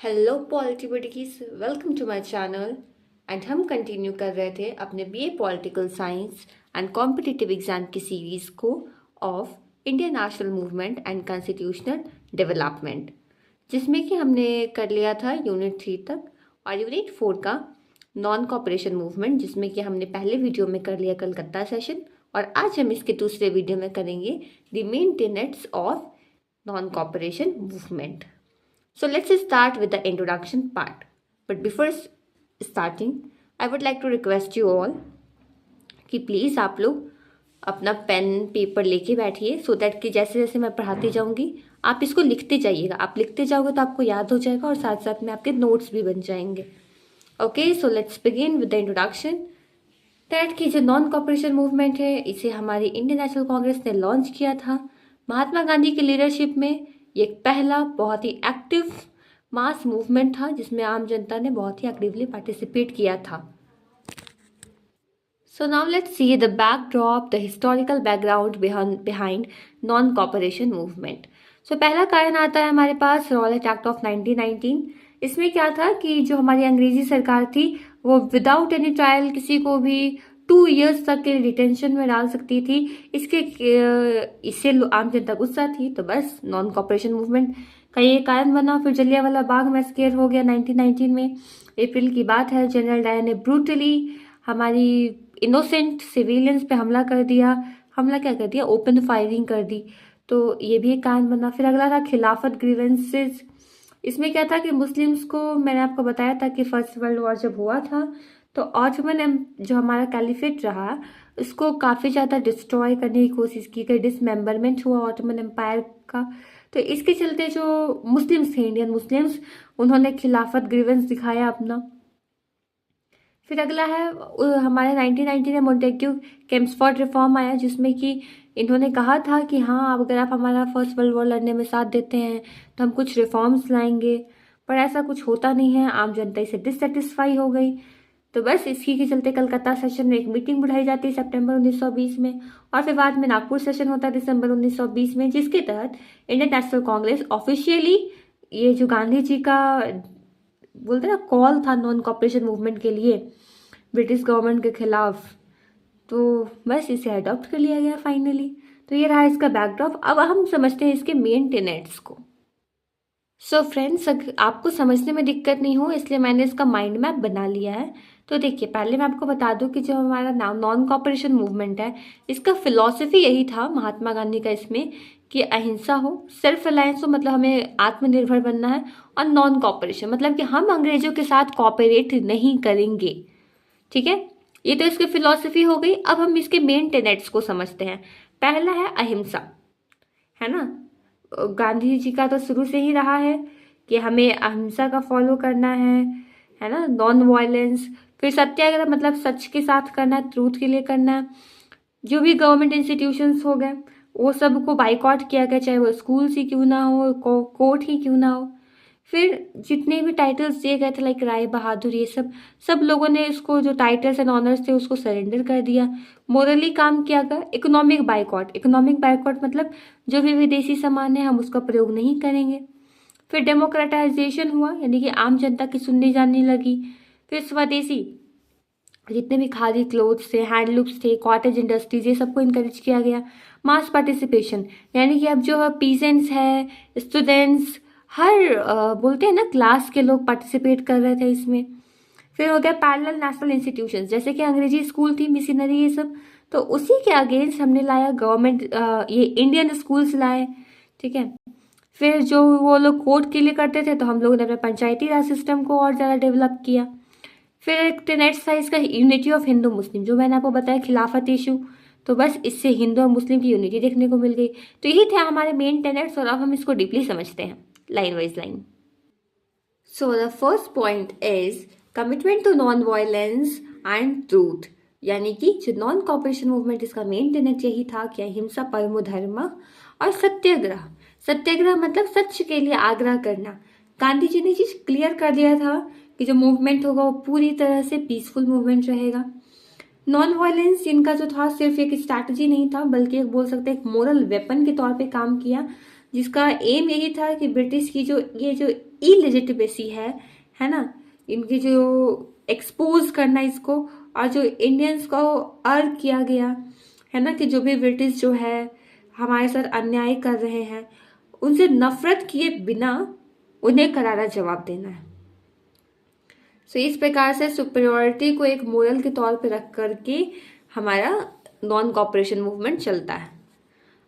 Hello पॉलिटिबिटीज, welcome to my channel. And हम continue कर रहे थे अपने BA political science and competitive exam की सीरीज को of Indian national movement and constitutional development, जिसमें कि हमने कर लिया था यूनिट 3 तक और यूनिट 4 का नॉन कॉपरेशन मूवमेंट, जिसमें कि हमने पहले वीडियो में कर लिया कलकत्ता सेशन। और आज हम इसके दूसरे वीडियो में करेंगे the main tenets of non cooperation movement. So let's start with the introduction part. But before starting, I would like to request you all कि प्लीज़ आप लोग अपना पेन पेपर लेके बैठिए सो दैट कि जैसे जैसे मैं पढ़ाती जाऊंगी आप इसको लिखते जाइएगा। आप लिखते जाओगे तो आपको याद हो जाएगा और साथ साथ में आपके नोट्स भी बन जाएंगे। Okay, so let's begin with the introduction. That की जो नॉन कॉपरेशन मूवमेंट है, इसे हमारी इंडियन नेशनल कांग्रेस ने लॉन्च किया था महात्मा गांधी की लीडरशिप में। ये एक पहला बहुत ही एक्टिव मास मूवमेंट था जिसमें आम जनता ने बहुत ही एक्टिवली पार्टिसिपेट किया था। So now let's see the backdrop, the historical background behind non cooperation movement. So पहला कारण आता है हमारे पास रॉलेट एक्ट ऑफ 1919। इसमें क्या था कि जो हमारी अंग्रेजी सरकार थी वो विदाउट एनी ट्रायल किसी को भी 2 इयर्स तक के डिटेंशन में डाल सकती थी। इससे आम जनता गुस्सा थी, तो बस नॉन कॉपरेशन मूवमेंट का ये कारण बना। फिर जलियांवाला बाग मैसेकर हो गया 1919 में, अप्रैल की बात है। जनरल डायर ने ब्रूटली हमारी इनोसेंट सिविलियंस पे हमला कर दिया। हमला क्या कर दिया, ओपन फायरिंग कर दी, तो ये भी एक कारण बना। फिर अगला था खिलाफत ग्रीवेंसेस। इसमें क्या था कि मुस्लिम्स को, मैंने आपको बताया था कि फर्स्ट वर्ल्ड वॉर जब हुआ था तो ऑटोमन जो हमारा कैलिफेट रहा उसको काफ़ी ज़्यादा डिस्ट्रॉय करने की कोशिश की गई, डिसमेंबरमेंट हुआ ऑटोमन एम्पायर का। तो इसके चलते जो मुस्लिम्स थे, इंडियन मुस्लिम्स, उन्होंने खिलाफत ग्रीवेंस दिखाया अपना। फिर अगला है हमारे 1919 में मोंटेग्यू केम्सफोर्ड रिफॉर्म आया, जिसमें कि इन्होंने कहा था कि हाँ, अगर आप हमारा फर्स्ट वर्ल्ड वॉर लड़ने में साथ देते हैं तो हम कुछ रिफॉर्म्स लाएंगे। पर ऐसा कुछ होता नहीं है, आम जनता इससे डिससेटिस्फाई हो गई। तो बस इसी के चलते कलकत्ता सेशन में एक मीटिंग बुलाई जाती है सितंबर 1920 में, और फिर बाद में नागपुर सेशन होता है दिसंबर 1920 में, जिसके तहत इंडियन नेशनल कांग्रेस ऑफिशियली ये जो गांधी जी का बोलते ना कॉल था नॉन कॉपरेशन मूवमेंट के लिए ब्रिटिश गवर्नमेंट के खिलाफ, तो बस इसे अडॉप्ट कर लिया गया फाइनली। तो ये रहा इसका बैकड्रॉप। अब हम समझते हैं इसके मेन टेनेट्स को। सो फ्रेंड्स, आपको समझने में दिक्कत नहीं हो इसलिए मैंने इसका माइंड मैप बना लिया है। तो देखिए, पहले मैं आपको बता दूं कि जो हमारा नॉन कॉपरेशन मूवमेंट है, इसका फिलॉसफी यही था महात्मा गांधी का इसमें कि अहिंसा हो, सेल्फ रिलायंस हो, मतलब हमें आत्मनिर्भर बनना है, और नॉन कॉपरेशन मतलब कि हम अंग्रेजों के साथ कॉपरेट नहीं करेंगे। ठीक है, ये तो इसकी फिलॉसफी हो गई। अब हम इसके मेन टेनेट्स को समझते हैं। पहला है अहिंसा, है ना। गांधी जी का तो शुरू से ही रहा है कि हमें अहिंसा का फॉलो करना है ना, नॉन वायलेंस। फिर सत्याग्रह मतलब सच के साथ करना है, ट्रूथ के लिए करना है। जो भी गवर्नमेंट इंस्टीट्यूशंस हो गए वो सबको बाइकआउट किया गया, चाहे वो स्कूल्स ही क्यों ना हो, कोर्ट ही क्यों ना हो। फिर जितने भी टाइटल्स दिए गए थे लाइक राय बहादुर, ये सब लोगों ने इसको जो टाइटल्स एंड ऑनर्स थे उसको सरेंडर कर दिया। मोरली काम किया गया। इकोनॉमिक बाइकआउट मतलब जो भी विदेशी सामान है हम उसका प्रयोग नहीं करेंगे। फिर डेमोक्रेटाइजेशन हुआ, यानी कि आम जनता की सुननी जानने लगी। फिर स्वदेशी, जितने भी खादी क्लोथ्स थे, हैंडलूम्स थे, कॉटेज इंडस्ट्रीज, ये सबको इनकरेज किया गया। मास पार्टिसिपेशन, यानी कि अब जो पीजेंट्स है, स्टूडेंट्स, हर बोलते हैं ना क्लास के लोग पार्टिसिपेट कर रहे थे इसमें। फिर हो गया पैरेलल नेशनल इंस्टीट्यूशन, जैसे कि अंग्रेजी स्कूल थी, मिशनरी, ये सब, तो उसी के अगेंस्ट हमने लाया गवर्नमेंट, ये इंडियन स्कूल्स लाए। ठीक है, फिर जो वो लोग कोर्ट के लिए करते थे तो हम लोगों ने अपने पंचायती राज सिस्टम को और ज़्यादा डेवलप किया। फिर एक टेनेट था इसका यूनिटी ऑफ हिंदू मुस्लिम, जो मैंने आपको बताया खिलाफत इशू, तो बस इससे हिंदू और मुस्लिम की यूनिटी देखने को मिल गई। तो यही थे हमारे मेन टेनेट्स, और अब हम इसको डीपली समझते हैं line wise line. So the first point is commitment to non violence and truth, यानी कि जो नॉन कॉपरेशन मूवमेंट, इसका मेन टेनेट यही था कि अहिंसा परमो धर्म, और सत्याग्रह मतलब सच के लिए आग्रह करना। गांधी जी ने चीज क्लियर कर दिया था कि जो मूवमेंट होगा वो पूरी तरह से पीसफुल मूवमेंट रहेगा। नॉन वायलेंस इनका जो था सिर्फ एक स्ट्रैटेजी नहीं था, बल्कि एक बोल सकते हैं एक मोरल वेपन के तौर पे काम किया, जिसका एम यही था कि ब्रिटिश की जो इलिजिटिमेसी है ना, इनकी जो एक्सपोज करना इसको, और जो इंडियंस को अर्ग किया गया है ना कि जो भी ब्रिटिश जो है हमारे साथ अन्याय कर रहे हैं, उनसे नफरत किए बिना उन्हें करारा जवाब देना है। सो इस प्रकार से सुपरियोरिटी को एक मोरल के तौर पे रख करके हमारा नॉन कॉपरेशन मूवमेंट चलता है।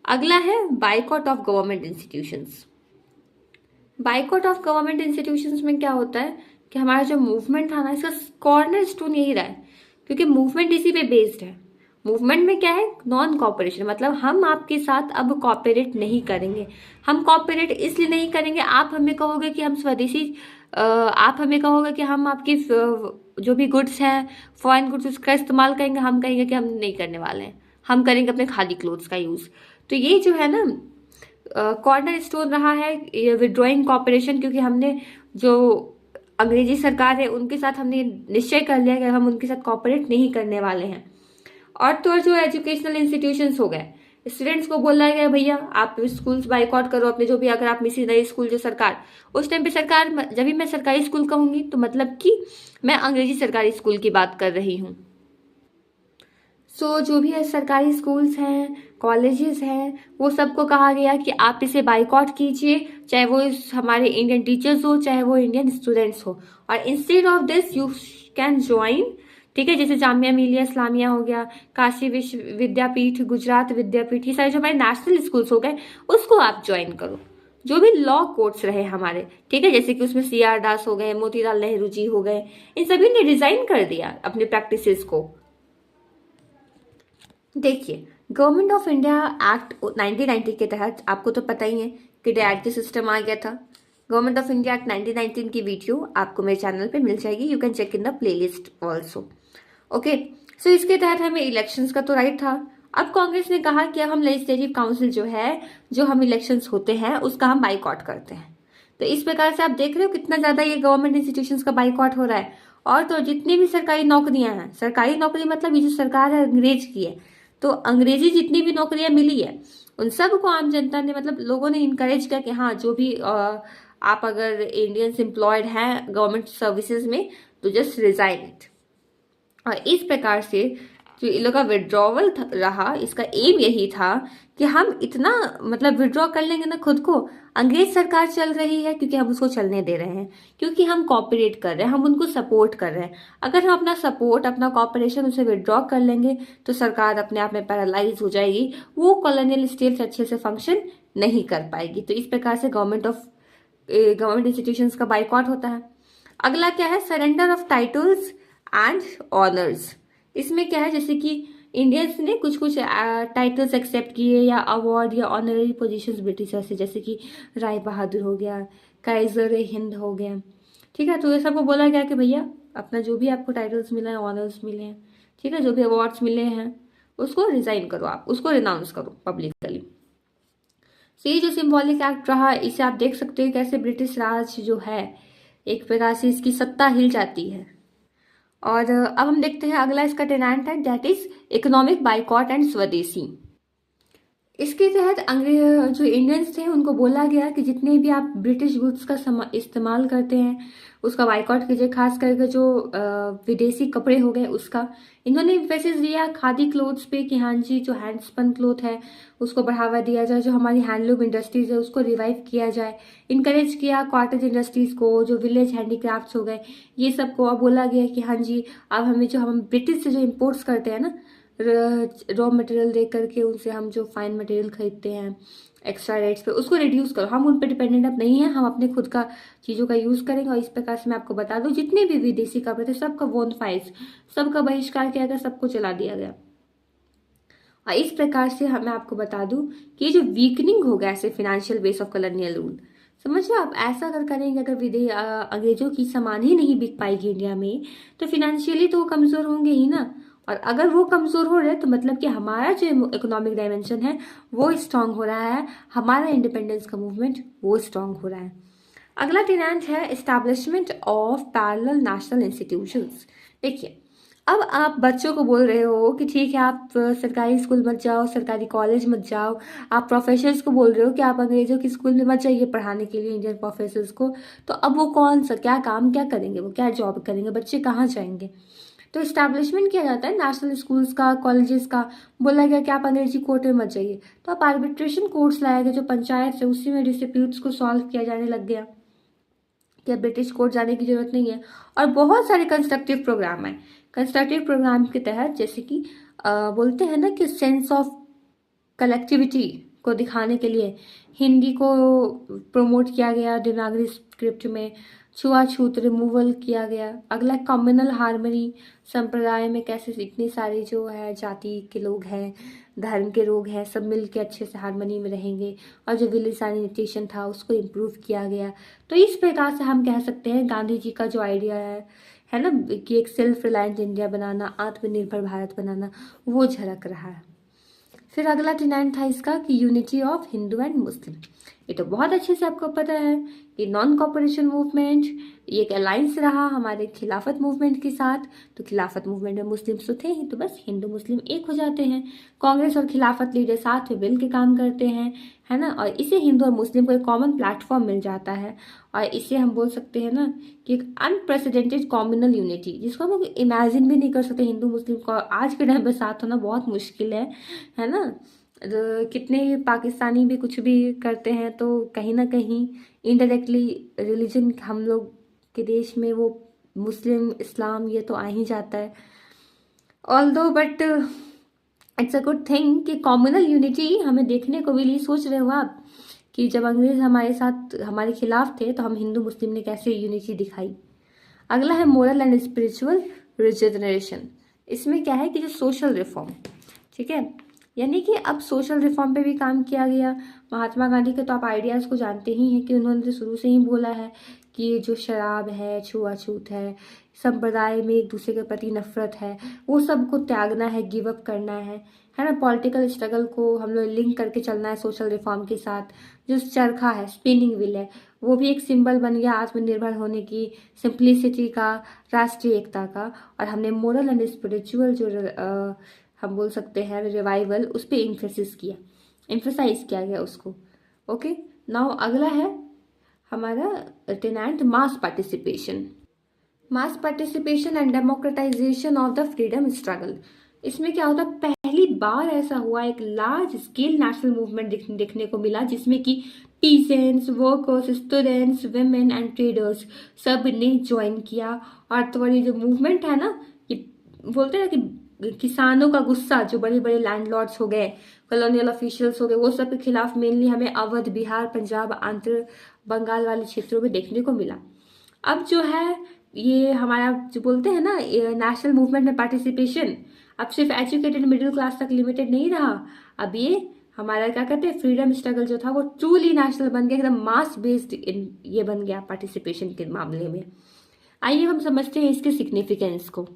अगला है boycott of government institutions. Boycott of government institutions में क्या होता है कि हमारा जो मूवमेंट था ना, इसका कॉर्नर स्टोन यही रहा है, क्योंकि मूवमेंट इसी पे बेस्ड है। मूवमेंट में क्या है, नॉन कॉपरेशन, मतलब हम आपके साथ अब कॉपरेट नहीं करेंगे। हम कॉपरेट इसलिए नहीं करेंगे, आप हमें कहोगे कि हम स्वदेशी, आप हमें कहोगे कि हम आपकी जो भी गुड्स हैं, फॉरेन गुड्स, उसका इस्तेमाल करेंगे, हम कहेंगे कि हम नहीं करने वाले हैं, हम करेंगे अपने खादी क्लोथ्स का यूज़। तो ये जो है ना कॉर्नर स्टोन रहा है ये विड्रॉइंग कॉपरेशन, क्योंकि हमने जो अंग्रेजी सरकार है उनके साथ हमने निश्चय कर लिया कि हम उनके साथ कॉपरेट नहीं करने वाले हैं। और तो और जो एजुकेशनल इंस्टीट्यूशंस हो गए, स्टूडेंट्स को बोला गया भैया आप स्कूल्स बाइकआउट करो अपने, जो भी, अगर आप मिशनरी स्कूल जो सरकार, उस टाइम पे सरकार, जब भी मैं सरकारी स्कूल कहूंगी तो मतलब कि मैं अंग्रेजी सरकारी स्कूल की बात कर रही हूँ। सो जो भी है सरकारी स्कूल्स हैं, कॉलेजेस हैं, वो सबको कहा गया कि आप इसे बाइकआउट कीजिए, चाहे वो हमारे इंडियन टीचर्स हो, चाहे वो इंडियन स्टूडेंट्स हो, और instead of this you can join, ठीक है, जैसे जामिया मिलिया इस्लामिया हो गया, काशी विश्व विद्यापीठ, गुजरात विद्यापीठ, ये सारे जो हमारे नेशनल स्कूल्स हो गए उसको आप ज्वाइन करो। जो भी लॉ कोर्ट्स रहे हमारे, ठीक है, जैसे कि उसमें CR दास हो गए, मोतीलाल नेहरू जी हो गए, इन सभी ने रिजाइन कर दिया अपने प्रैक्टिसेस को। देखिए, गवर्नमेंट ऑफ इंडिया एक्ट 1990 के तहत आपको तो पता ही है कि डैट सिस्टम आ गया था। गवर्नमेंट ऑफ इंडिया एक्ट 1919 की वीडियो आपको मेरे चैनल पे मिल जाएगी, you can check in the playlist also. Okay, so इसके तहत हमें इलेक्शंस का तो राइट था। अब कांग्रेस ने कहा कि हम लेजिस्लेटिव काउंसिल जो है, जो हम इलेक्शंस होते हैं उसका हम बाइकआउट करते हैं। तो इस प्रकार से आप देख रहे हो कितना ज्यादा ये गवर्नमेंट इंस्टीट्यूशंस का बाइकआउट हो रहा है। और तो जितनी भी सरकारी नौकरियां हैं, सरकारी नौकरी मतलब ये जो सरकार है अंग्रेज की है, तो अंग्रेजी जितनी भी नौकरियां मिली है उन सब को आम जनता ने, मतलब लोगों ने इनकरेज किया कि हाँ जो भी आप अगर इंडियंस एम्प्लॉयड हैं गवर्नमेंट सर्विसेज में तो जस्ट रिजाइन इट। और इस प्रकार से जो इन लोग का विड्रॉवल रहा, इसका एम यही था कि हम इतना मतलब विड्रॉ कर लेंगे ना खुद को, अंग्रेज सरकार चल रही है क्योंकि हम उसको चलने दे रहे हैं, क्योंकि हम कॉपरेट कर रहे हैं, हम उनको सपोर्ट कर रहे हैं। अगर हम अपना सपोर्ट, अपना कॉपरेशन उसे विड्रॉ कर लेंगे तो सरकार अपने आप में पैरालाइज हो जाएगी, वो कॉलोनियल स्टेट अच्छे से फंक्शन नहीं कर पाएगी। तो इस प्रकार से गवर्नमेंट इंस्टीट्यूशंस का बाइकआउट होता है। अगला क्या है, surrender of titles and honours. इसमें क्या है, जैसे कि इंडियंस ने कुछ कुछ टाइटल्स एक्सेप्ट किए या अवार्ड या ऑनररी पोजीशंस ब्रिटिशर्स से, जैसे कि राय बहादुर हो गया, काइजर हिंद हो गया, ठीक है। तो ये सबको बोला गया कि भैया अपना जो भी आपको टाइटल्स मिले हैं, ऑनर्स मिले हैं, ठीक है, जो भी अवार्ड्स मिले हैं उसको रिजाइन करो, आप उसको रिनाउंस करो पब्लिकली। तो ये जो सिंबॉलिक एक्ट रहा, इसे आप देख सकते हो कैसे ब्रिटिश राज जो है एक प्रकार से इसकी सत्ता हिल जाती है। और अब हम देखते हैं अगला इसका टेनेंट है, that is economic boycott and स्वदेशी। इसके तहत अंग्रेज जो इंडियंस थे उनको बोला गया कि जितने भी आप ब्रिटिश गुड्स का इस्तेमाल करते हैं उसका बाइकआउट कीजिए, खास करके जो विदेशी कपड़े हो गए उसका। इन्होंने एम्फेसिस दिया खादी क्लोथ्स पे कि हाँ जी जो हैंडस्पन क्लोथ है उसको बढ़ावा दिया जाए, जो हमारी हैंडलूम इंडस्ट्रीज है उसको रिवाइव किया जाए, इनकरेज किया कॉटेज इंडस्ट्रीज को, जो विलेज हैंडीक्राफ्ट्स हो गए ये सब को। अब बोला गया कि हाँ जी अब हमें जो हम ब्रिटिश से जो इम्पोर्ट्स करते हैं ना रॉ मटेरियल दे करके, उनसे हम जो फाइन मटेरियल खरीदते हैं एक्स्ट्रा रेट्स पे, उसको रिड्यूस करो, हम उन पर डिपेंडेंट अब नहीं है, हम अपने खुद का चीज़ों का यूज़ करेंगे। और इस प्रकार से मैं आपको बता दूं जितने भी विदेशी कपड़े थे सबका बोनफाइज, सबका बहिष्कार किया गया, सबको चला दिया गया। और इस प्रकार से मैं आपको बता दूं कि ये जो वीकनिंग हो गया ऐसे financial base of colonial rule, समझ लो आप ऐसा अगर करेंगे, अगर अंग्रेजों की सामान ही नहीं बिक पाएगी इंडिया में तो फिनेंशियली तो वो कमजोर होंगे ही ना। और अगर वो कमजोर हो रहे हैं तो मतलब कि हमारा जो इकोनॉमिक डायमेंशन है वो स्ट्रांग हो रहा है, हमारा इंडिपेंडेंस का मूवमेंट वो स्ट्रांग हो रहा है। अगला टेनेंट है establishment of parallel national institutions. देखिए अब आप बच्चों को बोल रहे हो कि ठीक है आप सरकारी स्कूल मत जाओ, सरकारी कॉलेज मत जाओ, आप प्रोफेसर्स को बोल रहे हो कि आप अंग्रेजों के स्कूल में मत जाइए पढ़ाने के लिए इंडियन प्रोफेसर्स को, तो अब वो कौन सा क्या काम क्या करेंगे, वो क्या जॉब करेंगे, बच्चे कहाँ जाएंगे। तो इस्टेब्लिशमेंट किया जाता है नेशनल स्कूल्स का, कॉलेजेस का, बोला गया कि आप अंग्रेजी कोर्ट में मत जाइए, तो अब आर्बिट्रेशन कोर्ट्स लाया गया जो पंचायत से, उसी में डिस्प्यूट्स को सॉल्व किया जाने लग गया कि अब ब्रिटिश कोर्ट जाने की जरूरत नहीं है। और बहुत सारे कंस्ट्रक्टिव प्रोग्राम है। कंस्ट्रक्टिव प्रोग्राम के तहत जैसे कि बोलते हैं ना कि सेंस ऑफ कलेक्टिविटी को दिखाने के लिए हिंदी को प्रमोट किया गया देवनागरी स्क्रिप्ट में, छुआछूत रिमूवल किया गया। अगला कम्युनल हार्मनी, संप्रदाय में कैसे इतनी सारी जो है जाति के लोग हैं, धर्म के लोग हैं, सब मिल के अच्छे से हार्मनी में रहेंगे। और जो विलेज सैनिटेशन था उसको इम्प्रूव किया गया। तो इस प्रकार से हम कह सकते हैं गांधी जी का जो आइडिया है ना कि एक सेल्फ रिलायंट इंडिया बनाना, आत्मनिर्भर भारत बनाना, वो झलक रहा है। फिर अगला डिमांड था इसका कि unity of Hindu and Muslim. ये तो बहुत अच्छे से आपको पता है कि नॉन कॉपरेशन मूवमेंट ये एक अलायंस रहा हमारे खिलाफत मूवमेंट के साथ। तो खिलाफत मूवमेंट में मुस्लिम्स तो थे ही, तो बस हिंदू मुस्लिम एक हो जाते हैं। कांग्रेस और खिलाफत लीडर साथ में मिल के काम करते हैं, है ना, और इसे हिंदू और मुस्लिम को एक कॉमन प्लेटफॉर्म मिल जाता है। और इसे हम बोल सकते हैं ना कि एक अनप्रेसिडेंटेड कॉम्युनल यूनिटी, जिसको हम लोग इमेजिन भी नहीं कर सकते। हिंदू मुस्लिम को आज के टाइम पे साथ होना बहुत मुश्किल है ना। कितने पाकिस्तानी भी कुछ भी करते हैं तो कहीं ना कहीं इनडायरेक्टली रिलीजन हम लोग के देश में वो मुस्लिम इस्लाम ये तो आ ही जाता है। Although but it's a good thing कि कॉम्युनल यूनिटी हमें देखने को मिली। सोच रहे हो आप कि जब अंग्रेज हमारे साथ हमारे खिलाफ थे तो हम हिंदू मुस्लिम ने कैसे यूनिटी दिखाई। अगला है मोरल एंड स्पिरिचुअल रिजेनरेशन। इसमें क्या है कि जो सोशल रिफॉर्म, ठीक है, यानी कि अब सोशल रिफॉर्म पे भी काम किया गया। महात्मा गांधी के तो आप आइडियाज़ को जानते ही हैं कि उन्होंने तो शुरू से ही बोला है कि ये जो शराब है, छुआछूत है, संप्रदाय में एक दूसरे के प्रति नफरत है, वो सबको त्यागना है, गिव अप करना है ना। पॉलिटिकल स्ट्रगल को हम लोग लिंक करके चलना है सोशल रिफॉर्म के साथ। जो चरखा है, स्पिनिंग व्हील है, वो भी एक सिंबल बन गया आत्मनिर्भर होने की, सिंप्लिसिटी का, राष्ट्रीय एकता का। और हमने मोरल एंड स्पिरिचुअल जो हम बोल सकते हैं रिवाइवल, उस पर इम्फेसाइज किया गया उसको। ओके, नाउ अगला है हमारा tenet mass participation and democratisation of the freedom struggle. इसमें क्या होता है, पहली बार ऐसा हुआ एक लार्ज स्केल नेशनल मूवमेंट देखने को मिला जिसमें कि peasants, workers, students, women and traders सब ने ज्वाइन किया। और तो ये जो मूवमेंट है ना, ये बोलते हैं ना कि किसानों का गुस्सा, जो बड़े बड़े लैंडलॉर्ड्स हो गए, कॉलोनियल ऑफिशियल्स हो गए, वो सब के खिलाफ मेनली हमें अवध, बिहार, पंजाब, आंध्र, बंगाल वाले क्षेत्रों में देखने को मिला। अब जो है ये हमारा जो बोलते हैं ना नेशनल मूवमेंट में पार्टिसिपेशन, अब सिर्फ एजुकेटेड मिडिल क्लास तक लिमिटेड नहीं रहा। अब ये हमारा क्या कहते हैं फ्रीडम स्ट्रगल जो था वो ट्रूली नेशनल बन गया, एकदम मास बेस्ड ये बन गया पार्टिसिपेशन के मामले में। आइए हम समझते हैं इसके सिग्निफिकेंस को।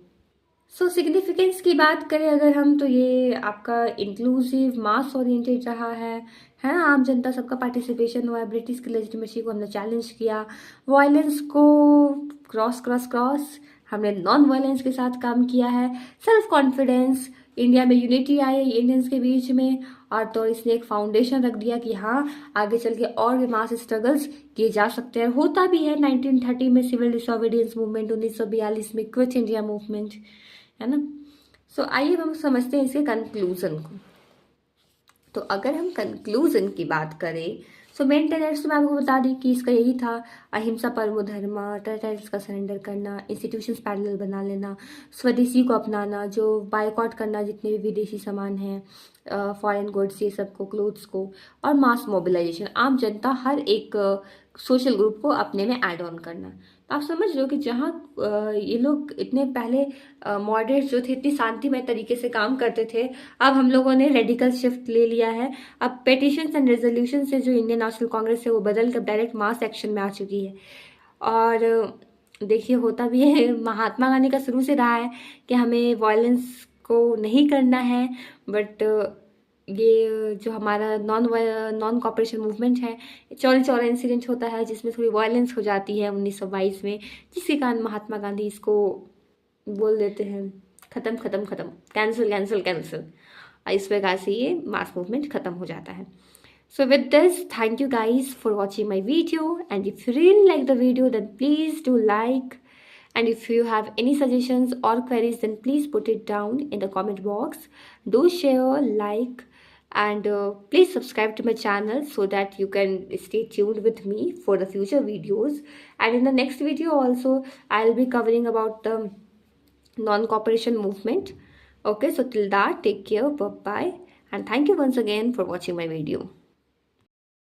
सिग्निफिकेंस की बात करें अगर हम, तो ये आपका इंक्लूसिव मास ओरिएंटेड रहा है ना। आम जनता सबका पार्टिसिपेशन हुआ है। ब्रिटिश की लेजिटिमेसी को हमने चैलेंज किया। वायलेंस को क्रॉस हमने नॉन वायलेंस के साथ काम किया है। सेल्फ कॉन्फिडेंस, इंडिया में यूनिटी आई इंडियंस के बीच में। और तो इसने एक फाउंडेशन रख दिया कि हाँ आगे चल के और भी मास स्ट्रगल्स किए जा सकते हैं। होता भी है 1930 में सिविल डिसोबीडियंस मूवमेंट, 1942 में क्विट इंडिया मूवमेंट, है ना। आइए हम समझते हैं इसके कंक्लूजन को। तो अगर हम कंक्लूजन की बात करें, मेन टेनेट्स तो मैं आपको बता दी कि इसका यही था, अहिंसा परमो धर्मा, टेररिस्ट का सरेंडर करना, इंस्टीट्यूशंस पैरेलल बना लेना, स्वदेशी को अपनाना, जो बायकॉट करना जितने भी विदेशी सामान हैं, फॉरेन गुड्स ये सब को, क्लोथ्स को, और मास मोबिलाइजेशन, आम जनता हर एक सोशल ग्रुप को अपने में ऐड ऑन करना। तो आप समझ लो कि जहाँ ये लोग इतने पहले मॉडरेट्स जो थे इतनी शांतिमय तरीके से काम करते थे, अब हम लोगों ने रेडिकल शिफ्ट ले लिया है। अब पेटिशंस एंड रेजोल्यूशन से जो इंडियन नेशनल कांग्रेस है वो बदल कर डायरेक्ट मास एक्शन में आ चुकी है। और देखिए होता भी है, महात्मा गांधी का शुरू से रहा है कि हमें वायलेंस को नहीं करना है। बट ये जो हमारा नॉन कॉपरेशन मूवमेंट है, चौरी चौरा इंसिडेंट होता है जिसमें थोड़ी वायलेंस हो जाती है 1922 में, जिसके कारण महात्मा गांधी इसको बोल देते हैं खत्म खत्म खत्म, कैंसिल कैंसिल कैंसिल। इस प्रकार से ये मास मूवमेंट खत्म हो जाता है। So with this, thank you guys for watching my video, and if you really like the video then please do like, and if you have any suggestions or queries then please put it down in the comment box. Do share, like, and please subscribe to my channel so that you can stay tuned with me for the future videos. And in the next video also I'll be covering about the non-cooperation movement. Okay, so till that, take care, bye bye, and thank you once again for watching my video.